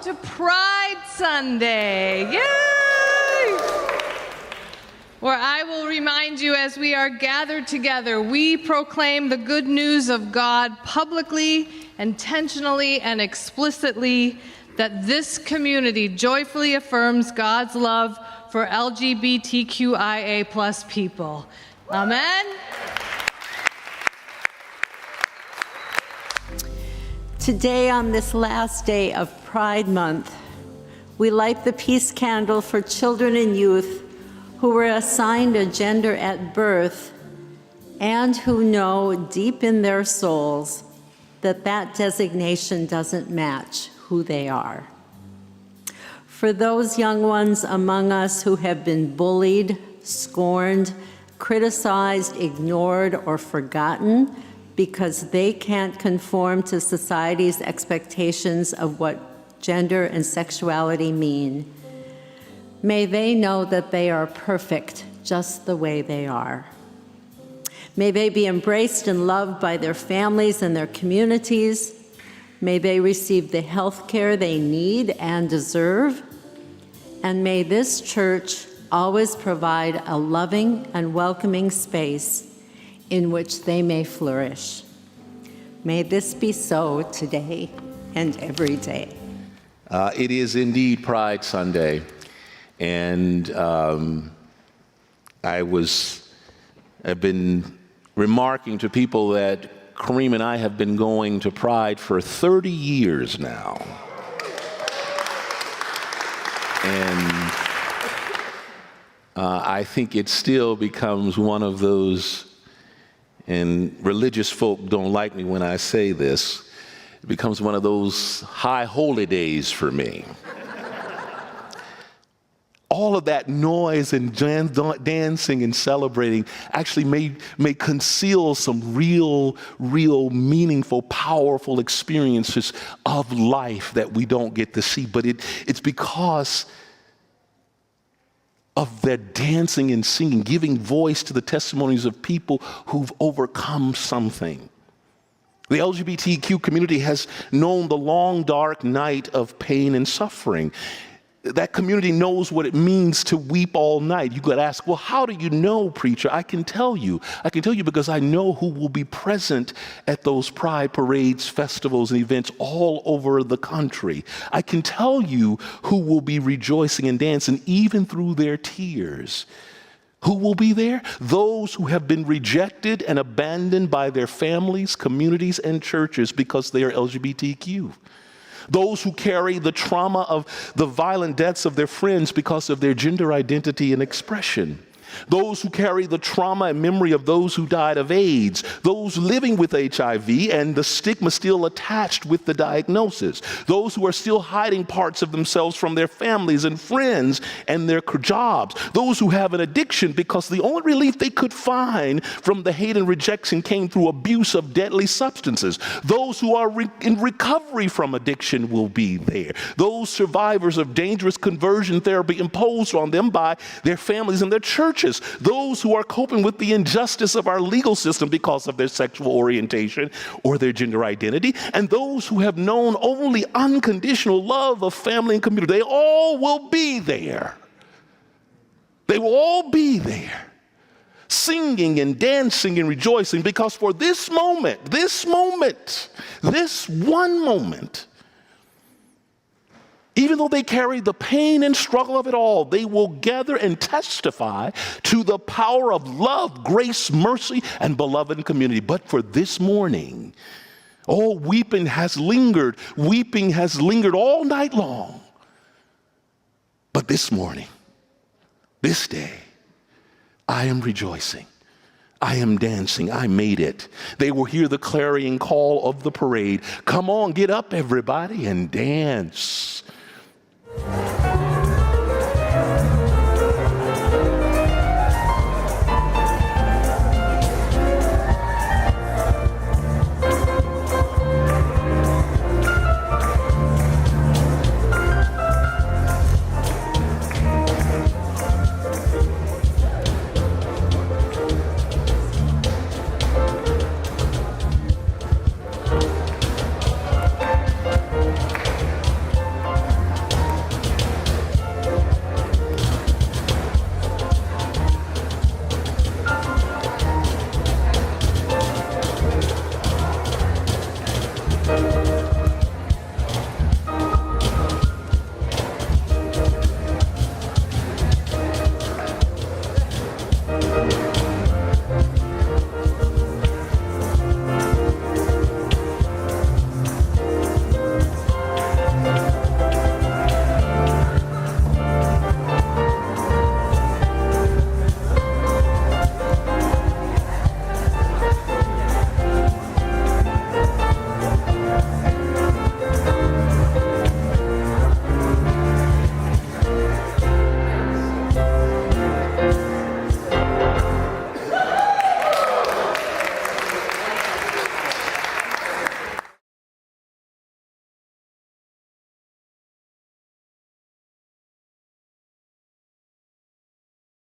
to Pride Sunday. Yay! Where I will remind you, as we are gathered together, we proclaim the good news of God publicly, intentionally, and explicitly, that this community joyfully affirms God's love for LGBTQIA+ people. Amen? Today, on this last day of Pride Month, we light the peace candle for children and youth who were assigned a gender at birth and who know deep in their souls that that designation doesn't match who they are. For those young ones among us who have been bullied, scorned, criticized, ignored, or forgotten because they can't conform to society's expectations of what gender and sexuality mean, may they know that they are perfect just the way they are. May they be embraced and loved by their families and their communities. May they receive the health care they need and deserve. And may this church always provide a loving and welcoming space in which they may flourish. May this be so today and every day. It is indeed Pride Sunday. And I've been remarking to people that Kareem and I have been going to Pride for 30 years now. And I think it still becomes one of those, and religious folk don't like me when I say this, it becomes one of those high holy days for me. All of that noise and dancing and celebrating actually may conceal some real, meaningful, powerful experiences of life that we don't get to see. But it's because of their dancing and singing, giving voice to the testimonies of people who've overcome something. The LGBTQ community has known the long, dark night of pain and suffering. That community knows what it means to weep all night. You could ask, well, how do you know, preacher? I can tell you. I can tell you because I know who will be present at those pride parades, festivals, and events all over the country. I can tell you who will be rejoicing and dancing even through their tears. Who will be there? Those who have been rejected and abandoned by their families, communities, and churches because they are LGBTQ. Those who carry the trauma of the violent deaths of their friends because of their gender identity and expression. Those who carry the trauma and memory of those who died of AIDS. Those living with HIV and the stigma still attached with the diagnosis. Those who are still hiding parts of themselves from their families and friends and their jobs. Those who have an addiction because the only relief they could find from the hate and rejection came through abuse of deadly substances. Those who are in recovery from addiction will be there. Those survivors of dangerous conversion therapy imposed on them by their families and their churches. Those who are coping with the injustice of our legal system because of their sexual orientation or their gender identity, and those who have known only unconditional love of family and community. They all will be there. They will all be there, singing and dancing and rejoicing, because for this one moment, even though they carry the pain and struggle of it all, they will gather and testify to the power of love, grace, mercy, and beloved community. But for this morning, weeping has lingered all night long. But this morning, this day, I am rejoicing. I am dancing. I made it. They will hear the clarion call of the parade. Come on, get up, everybody, and dance.